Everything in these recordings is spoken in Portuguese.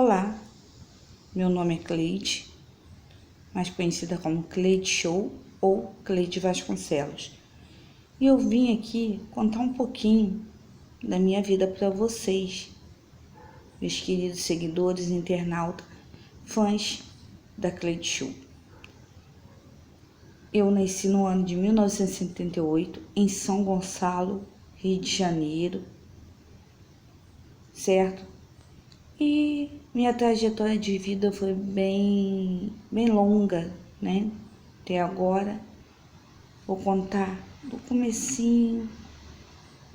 Olá, meu nome é Cleide, mais conhecida como Cleide Show ou Cleide Vasconcelos. E eu vim aqui contar um pouquinho da minha vida para vocês, meus queridos seguidores, internautas, fãs da Cleide Show. Eu nasci no ano de 1978 em São Gonçalo, Rio de Janeiro, certo? E minha trajetória de vida foi bem longa, né? Até agora, vou contar do comecinho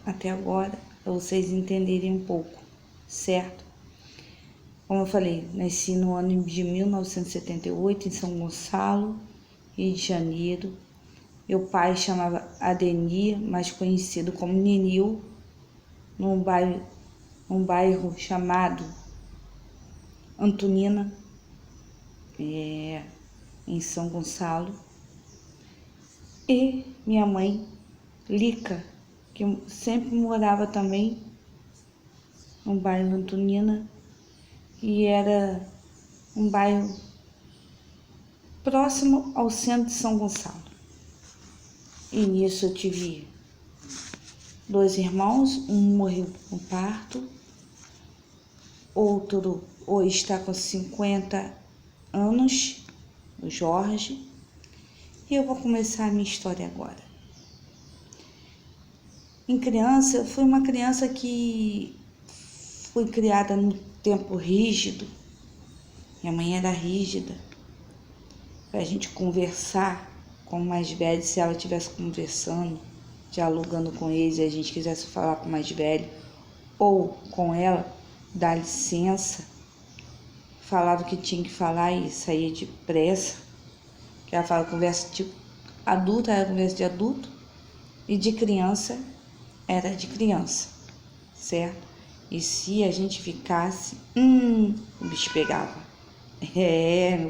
até agora, para vocês entenderem um pouco, certo? Como eu falei, nasci no ano de 1978 em São Gonçalo, Rio de Janeiro. Meu pai chamava Adenir, mais conhecido como Ninil, num bairro chamado Antonina, em São Gonçalo. E minha mãe, Lica, que sempre morava também no bairro Antonina, que era um bairro próximo ao centro de São Gonçalo. E nisso eu tive 2 irmãos, um morreu no parto, outro hoje está com 50 anos, o Jorge. E eu vou começar a minha história agora. Em criança, eu fui uma criança que fui criada num tempo rígido. Minha mãe era rígida. Para a gente conversar com o mais velho, se ela estivesse conversando, dialogando com eles, e a gente quisesse falar com o mais velho, ou com ela, dar licença, falava o que tinha que falar e saía depressa. Que ela fala conversa de adulto, era conversa de adulto, e de criança era de criança, certo? E se a gente ficasse, o bicho pegava.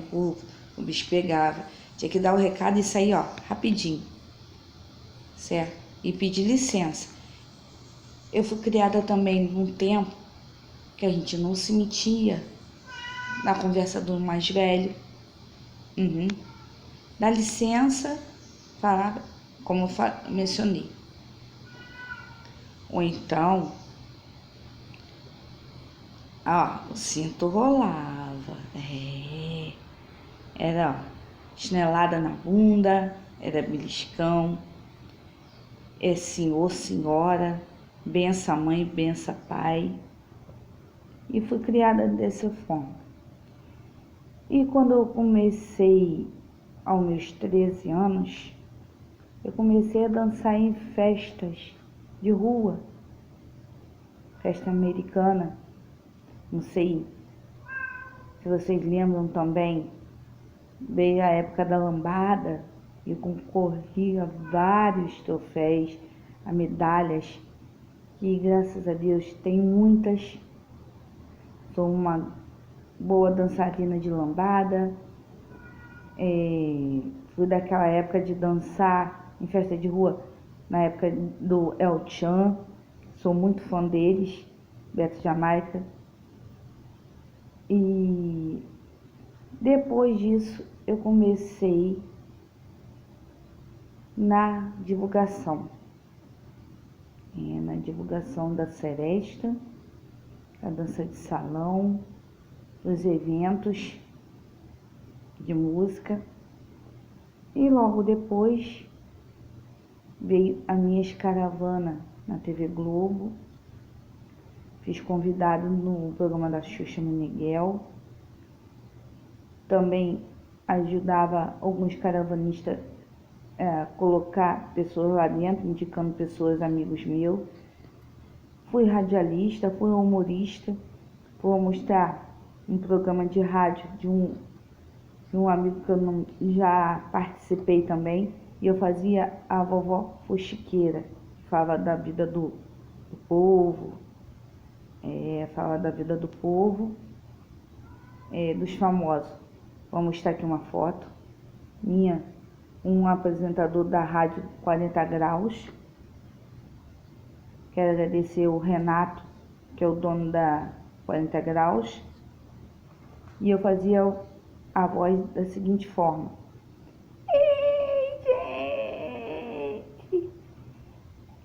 O bicho pegava. Tinha que dar o recado e sair, rapidinho, certo? E pedir licença. Eu fui criada também num tempo que a gente não se metia na conversa do mais velho. Dá licença, falava, como eu mencionei. Ou então, o cinto rolava. Era chinelada na bunda, era beliscão. Senhor, senhora, bença mãe, bença pai. E fui criada dessa forma. E quando eu comecei, aos meus 13 anos, eu comecei a dançar em festas de rua, festa americana. Não sei se vocês lembram também, veio a época da lambada e concorria a vários troféus, a medalhas, que graças a Deus tem muitas. Sou uma boa dançarina de lambada. Fui daquela época de dançar em festa de rua, na época do El Chan. Sou muito fã deles, Beto Jamaica. E depois disso eu comecei na divulgação. Na divulgação da seresta, a dança de salão, dos eventos de música. E logo depois veio a minha escaravana na TV Globo. Fiz convidado no programa da Xuxa Meneghel. Também ajudava alguns caravanistas a colocar pessoas lá dentro, indicando pessoas, amigos meus. Fui radialista, fui humorista. Vou mostrar um programa de rádio de um amigo que eu já participei também. E eu fazia a vovó fuxiqueira, que falava da vida do povo, falava da vida do povo, dos famosos. Vou mostrar aqui uma foto minha, um apresentador da rádio 40 Graus. Quero agradecer o Renato, que é o dono da 40 Graus, E eu fazia a voz da seguinte forma: ei, gente,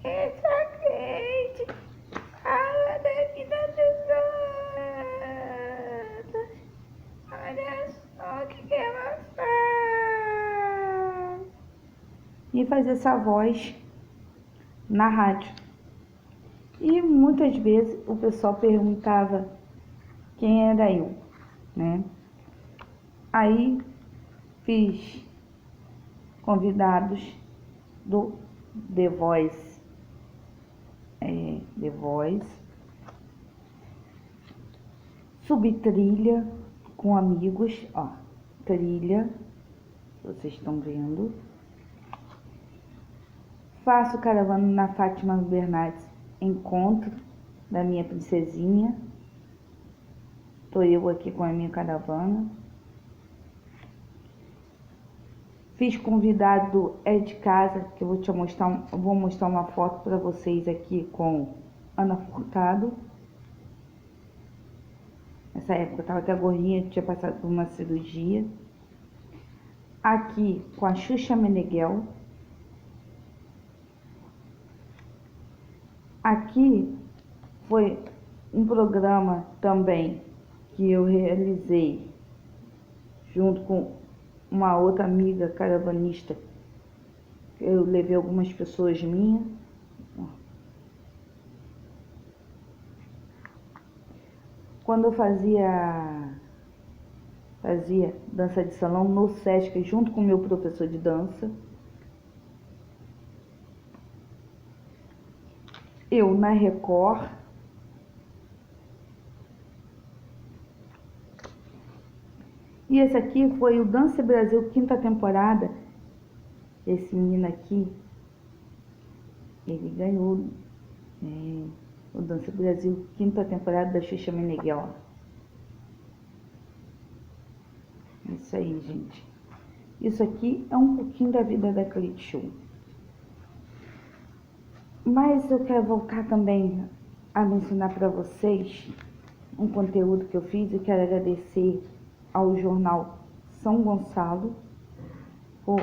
essa crente fala da vida dos outros. Olha só o que ela faz. E fazia essa voz na rádio. E muitas vezes o pessoal perguntava quem era eu, né? Aí fiz convidados do The Voice, subi trilha com amigos, ó, trilha, vocês estão vendo. Faço caravana na Fátima Bernardes, encontro da minha princesinha. Tô eu aqui com a minha caravana. Fiz convidado de casa, que eu vou mostrar uma foto para vocês aqui com Ana Furtado. Nessa época eu tava até gordinha, tinha passado por uma cirurgia. Aqui com a Xuxa Meneghel. Aqui foi um programa também que eu realizei junto com uma outra amiga caravanista. Eu levei algumas pessoas minhas. Quando eu fazia dança de salão no Sesc junto com o meu professor de dança. Eu na Record. E esse aqui foi o Dança Brasil 5ª temporada. Esse menino aqui, ele ganhou o Dança Brasil 5ª temporada da Xuxa Meneghel. Isso aí, gente. Isso aqui é um pouquinho da vida da Cleide Show. Mas eu quero voltar também a mencionar para vocês um conteúdo que eu fiz e quero agradecer ao jornal São Gonçalo por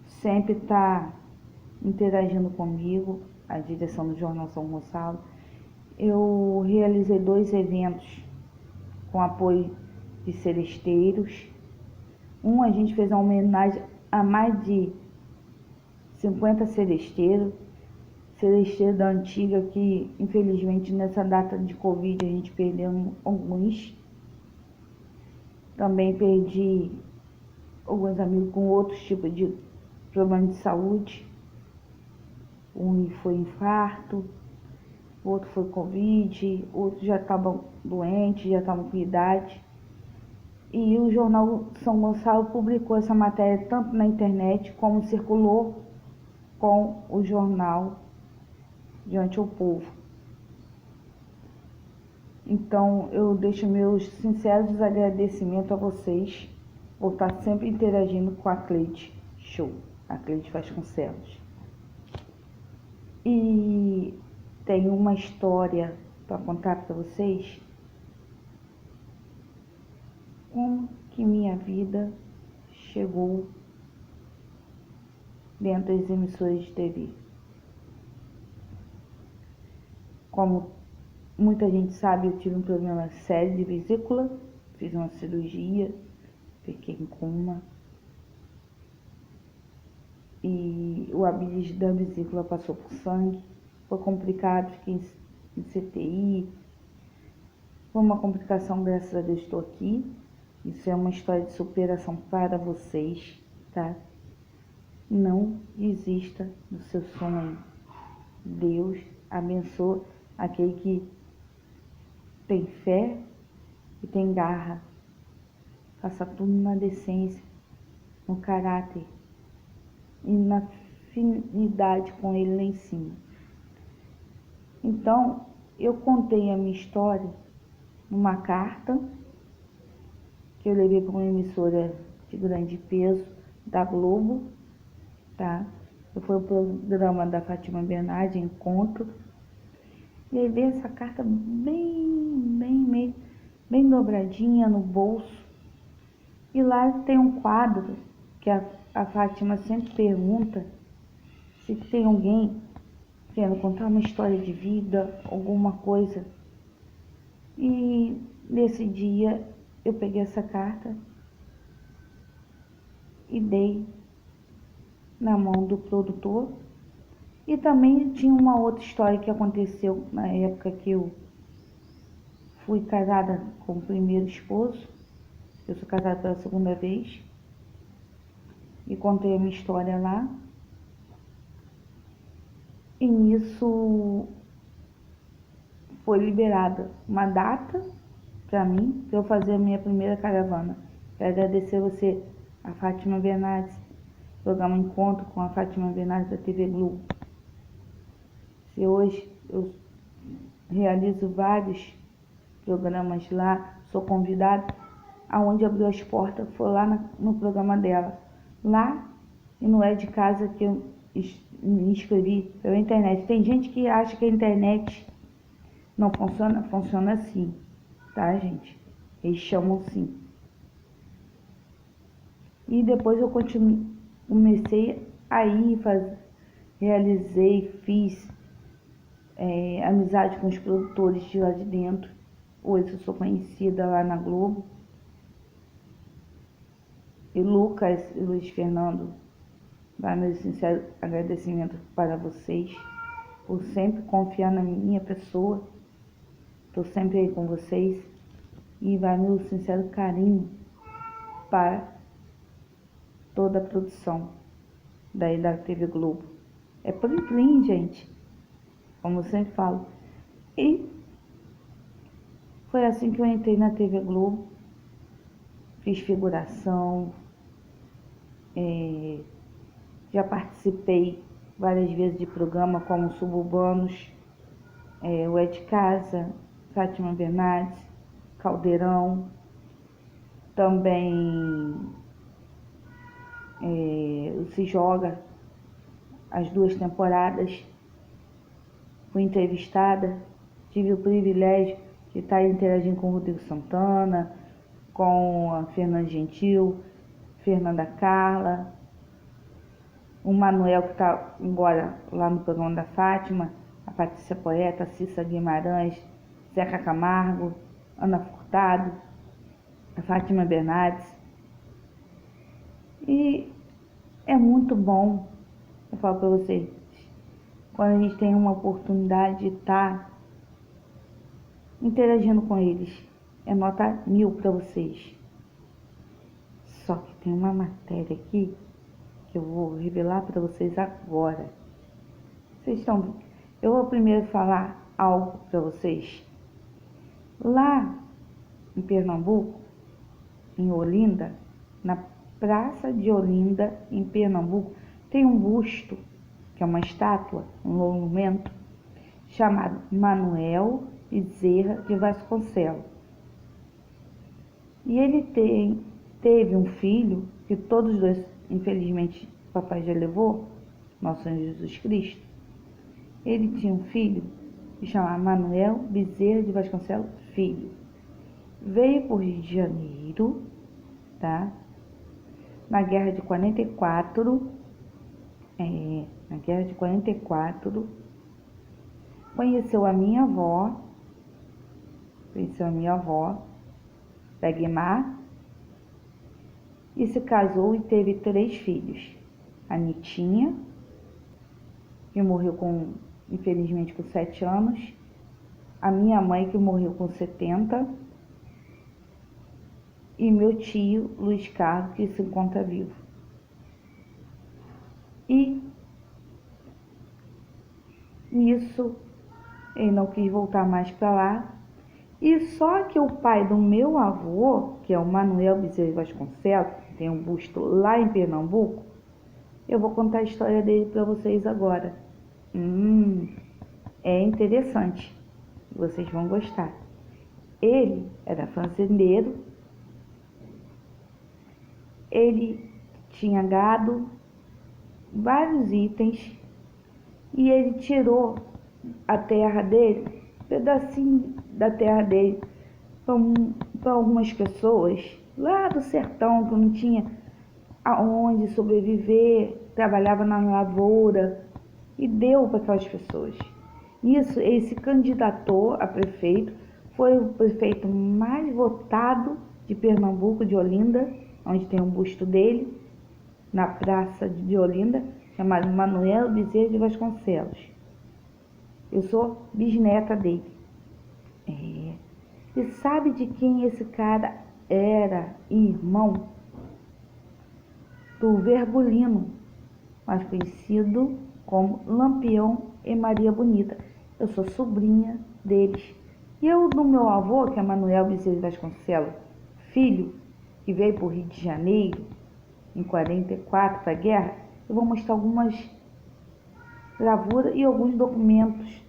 sempre estar interagindo comigo, a direção do jornal São Gonçalo. Eu realizei 2 eventos com apoio de celesteiros. A gente fez uma homenagem a mais de 50 celesteiros da antiga, que infelizmente nessa data de Covid a gente perdeu alguns. Também perdi alguns amigos com outros tipos de problemas de saúde. Um foi infarto, outro foi Covid, outros já estavam doentes, já estavam com idade. E o jornal São Gonçalo publicou essa matéria tanto na internet como circulou com o jornal diante ao povo. Então eu deixo meus sinceros agradecimentos a vocês por estar sempre interagindo com a Cleide Show, a Cleide Vasconcelos. E tenho uma história para contar para vocês, como que minha vida chegou dentro das emissoras de TV. Como muita gente sabe, eu tive um problema sério de vesícula, fiz uma cirurgia, fiquei em coma. E o abscesso da vesícula passou por sangue, foi complicado, fiquei em CTI. Foi uma complicação, graças a Deus estou aqui. Isso é uma história de superação para vocês, tá? Não desista do seu sonho. Deus abençoa aquele que tem fé e tem garra. Faça tudo na decência, no caráter e na afinidade com ele lá em cima. Então, eu contei a minha história numa carta que eu levei para uma emissora de grande peso da Globo, tá? Foi o programa da Fátima Bernardes, Encontro. Levei essa carta bem bem dobradinha no bolso. E lá tem um quadro que a Fátima sempre pergunta se tem alguém querendo contar uma história de vida, alguma coisa. E nesse dia eu peguei essa carta e dei na mão do produtor. E também tinha uma outra história que aconteceu na época que eu fui casada com o primeiro esposo. Eu sou casada pela segunda vez. E contei a minha história lá. E nisso foi liberada uma data para mim, para eu fazer a minha primeira caravana. Quero agradecer você, a Fátima Bernardes, programa Encontro com a Fátima Bernardes da TV Globo. Se hoje eu realizo vários programas lá, sou convidada, aonde abriu as portas foi lá no programa dela. Lá, e não é de casa que eu me inscrevi pela internet. Tem gente que acha que a internet não funciona, funciona assim, tá, gente? Eles chamam sim. E depois eu comecei a ir, realizei, fiz amizade com os produtores de lá de dentro. Hoje eu sou conhecida lá na Globo. E Lucas e Luiz Fernando, vai meu sincero agradecimento para vocês por sempre confiar na minha pessoa. Estou sempre aí com vocês. E vai meu sincero carinho para toda a produção da TV Globo. É plim plim, gente, como eu sempre falo. E foi assim que eu entrei na TV Globo. Fiz figuração, já participei várias vezes de programa como Suburbanos, o É de Casa, Fátima Bernardes, Caldeirão, também o Se Joga, as 2 temporadas. Fui entrevistada, tive o privilégio de estar interagindo com o Rodrigo Santana, com a Fernanda Gentil, Fernanda Carla, o Manuel, que está agora lá no programa da Fátima, a Patrícia Poeta, a Cissa Guimarães, Zeca Camargo, Ana Furtado, a Fátima Bernardes. E é muito bom, eu falo para vocês, quando a gente tem uma oportunidade de estar interagindo com eles. É nota 1000 para vocês. Só que tem uma matéria aqui que eu vou revelar para vocês agora. Vocês estão... Eu vou primeiro falar algo para vocês. Lá em Pernambuco, em Olinda, na Praça de Olinda, em Pernambuco, tem um busto, que é uma estátua, um monumento, chamado Manuel Bezerra de Vasconcelos. E ele teve um filho, que todos dois, infelizmente, papai já levou, nosso Senhor Jesus Cristo. Ele tinha um filho que chamava Manuel Bezerra de Vasconcelos Filho. Veio para o Rio de Janeiro, tá? Na Guerra de 44, na Guerra de 44, conheceu a minha avó, da Guimar, e se casou e teve 3 filhos. A Nitinha, que morreu infelizmente com 7 anos, a minha mãe, que morreu com 70, e meu tio, Luiz Carlos, que se encontra vivo. E nisso, ele não quis voltar mais para lá. E só que o pai do meu avô, que é o Manuel Bezerra de Vasconcelos, que tem um busto lá em Pernambuco, eu vou contar a história dele para vocês agora. É interessante, vocês vão gostar. Ele era fazendeiro, ele tinha gado, vários itens, e ele tirou a terra dele, um pedacinho da terra dele, para algumas pessoas lá do sertão que não tinha aonde sobreviver, trabalhava na lavoura, e deu para aquelas pessoas. Isso, ele se candidatou a prefeito, foi o prefeito mais votado de Pernambuco, de Olinda, onde tem um busto dele, na praça de Olinda, chamado Manuel Bezerra de Vasconcelos. Eu sou bisneta dele. E sabe de quem esse cara era irmão? Do Verbulino, mais conhecido como Lampião e Maria Bonita. Eu sou sobrinha deles. E eu, do meu avô, que é Manuel Bezerra de Vasconcelos, filho, que veio para o Rio de Janeiro em 44 para a guerra, eu vou mostrar algumas gravuras e alguns documentos,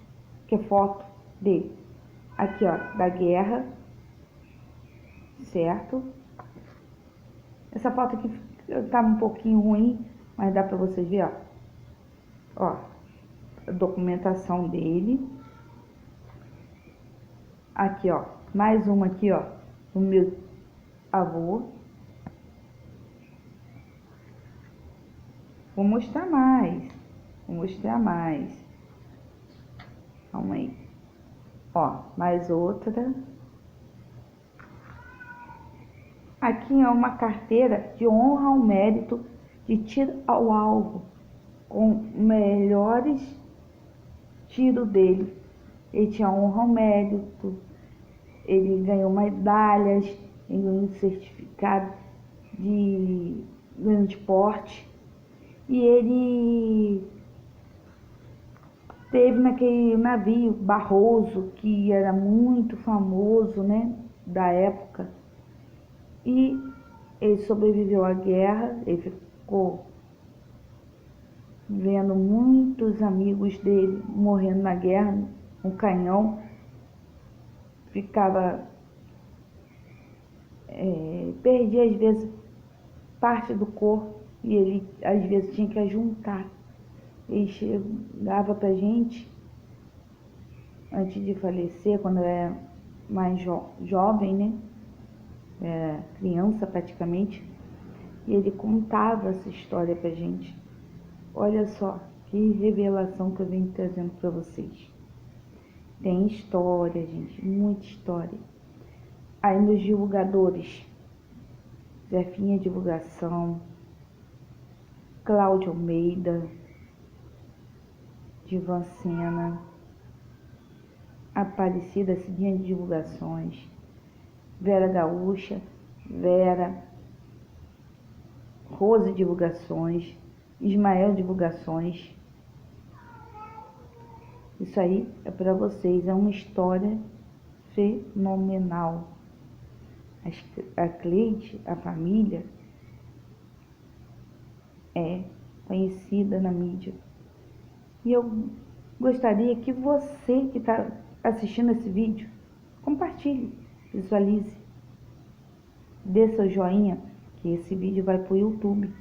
que é foto dele. Aqui, ó, da guerra, certo? Essa foto aqui tá um pouquinho ruim, mas dá para vocês ver, ó, a documentação dele. Aqui, ó, mais uma aqui, ó, do meu avô. Vou mostrar mais. Calma aí. Ó, mais outra. Aqui é uma carteira de honra ao mérito de tiro ao alvo, com melhores tiros dele. Ele tinha honra ao mérito, ele ganhou medalhas, ele ganhou um certificado de grande porte. E ele teve naquele navio Barroso, que era muito famoso, né, da época. E ele sobreviveu à guerra, ele ficou vendo muitos amigos dele morrendo na guerra, um canhão, perdia às vezes parte do corpo e ele às vezes tinha que juntar. Ele chegava pra gente, antes de falecer, quando eu era mais jovem, né? Criança praticamente, e ele contava essa história pra gente. Olha só que revelação que eu venho trazendo para vocês. Tem história, gente, muita história. Aí nos divulgadores, Zefinha Divulgação, Cláudio Almeida, Divan Sena, Aparecida Cidinha de Divulgações, Vera Gaúcha, Vera, Rose Divulgações, Ismael Divulgações. Isso aí é para vocês, é uma história fenomenal. A Cleide, a família, é conhecida na mídia. E eu gostaria que você que está assistindo esse vídeo, compartilhe, visualize, dê seu joinha, que esse vídeo vai para o YouTube.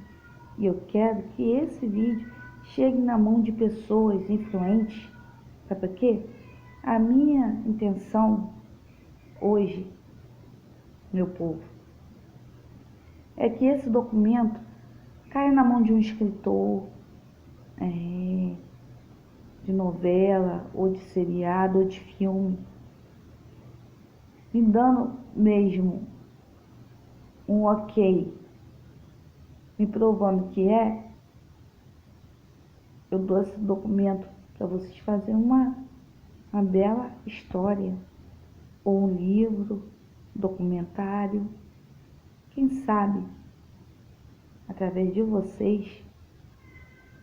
E eu quero que esse vídeo chegue na mão de pessoas influentes. Sabe por quê? A minha intenção hoje, meu povo, é que esse documento caia na mão de um escritor, de novela, ou de seriado, ou de filme, me dando mesmo um ok, me provando que eu dou esse documento para vocês fazerem uma bela história, ou um livro, documentário. Quem sabe, através de vocês,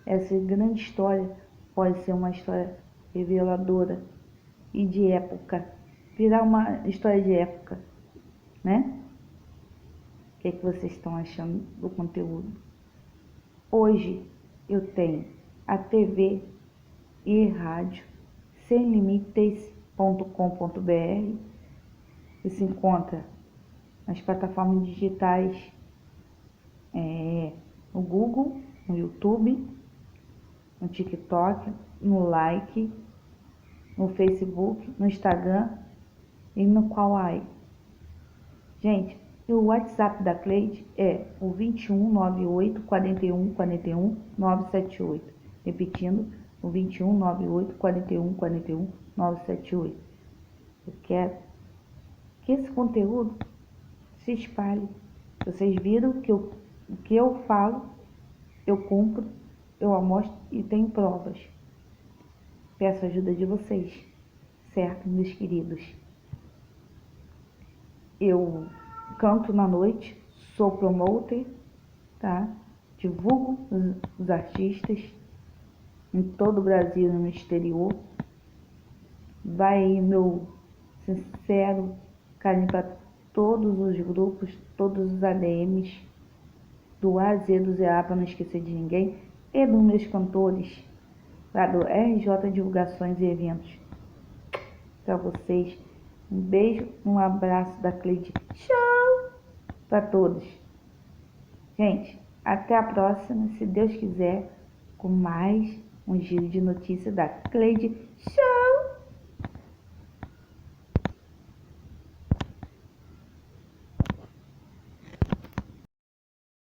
essa grande história pode ser uma história reveladora e de época, virar uma história de época, né? O que vocês estão achando do conteúdo? Hoje eu tenho a TV e rádio semlimites.com.br, que se encontra nas plataformas digitais, no Google, no YouTube, no TikTok, no Like, no Facebook, no Instagram e no Kawaii. Gente, o WhatsApp da Cleide é o 21 98 41 41 978. Repetindo, o 21 98 41 41 978. Eu quero que esse conteúdo se espalhe. Vocês viram que o que eu falo, eu cumpro, eu amostro e tenho provas. Peço a ajuda de vocês, certo, meus queridos? Eu canto na noite, sou promoter, tá? Divulgo os artistas em todo o Brasil e no exterior. Vai aí meu sincero carinho para todos os grupos, todos os ADMs, do A a Z, do ZA, para não esquecer de ninguém, e dos meus cantores, lá do RJ Divulgações e Eventos. Para vocês, um beijo, um abraço da Cleide. Tchau para todos. Gente, até a próxima, se Deus quiser, com mais um giro de notícias da Cleide. Tchau!